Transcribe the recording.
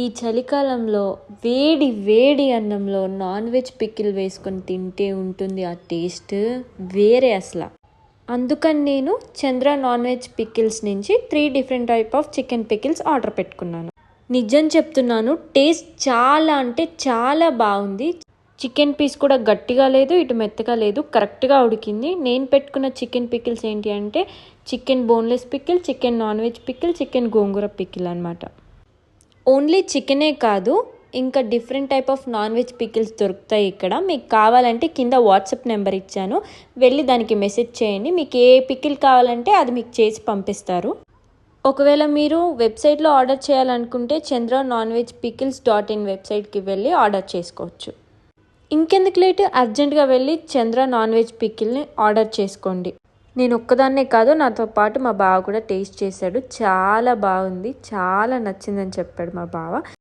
ఈ చలికాలంలో వేడి వేడి అన్నంలో నాన్ వెజ్ పికిల్ వేసుకొని తింటే ఉంటుంది ఆ టేస్ట్ వేరే అసలు. అందుకని నేను చంద్ర నాన్ వెజ్ పికిల్స్ నుంచి 3 different type of chicken pickles order పెట్టుకున్నాను. నిజం చెప్తున్నాను, టేస్ట్ చాలా అంటే చాలా బాగుంది. చికెన్ పీస్ కూడా గట్టిగా లేదు, ఇటు మెత్తగా లేదు, కరెక్ట్గా ఉడికింది. నేను పెట్టుకున్న చికెన్ పికిల్స్ ఏంటి అంటే chicken boneless pickle, chicken non veg pickle, chicken gongura pickle అనమాట. ఓన్లీ చికెనే కాదు, ఇంకా different type of non veg pickles దొరుకుతాయి ఇక్కడ. మీకు కావాలంటే కింద వాట్సాప్ నెంబర్ ఇచ్చాను, వెళ్ళి దానికి మెసేజ్ చేయండి. మీకు ఏ పికిల్ కావాలంటే అది మీకు చేసి పంపిస్తారు. ఒకవేళ మీరు వెబ్సైట్లో ఆర్డర్ చేయాలనుకుంటే చంద్ర నాన్ వెజ్ పికిల్స్.in వెబ్సైట్కి వెళ్ళి ఆర్డర్ చేసుకోవచ్చు. ఇంకెందుకు లేట్, అర్జెంటుగా వెళ్ళి చంద్ర నాన్ వెజ్ పికిల్ని ఆర్డర్ చేసుకోండి. నేను ఒక్కదాన్నే కాదు, నాతో పాటు మా బావ కూడా టేస్ట్ చేశాడు. చాలా బాగుంది, చాలా నచ్చిందని చెప్పాడు మా బావ.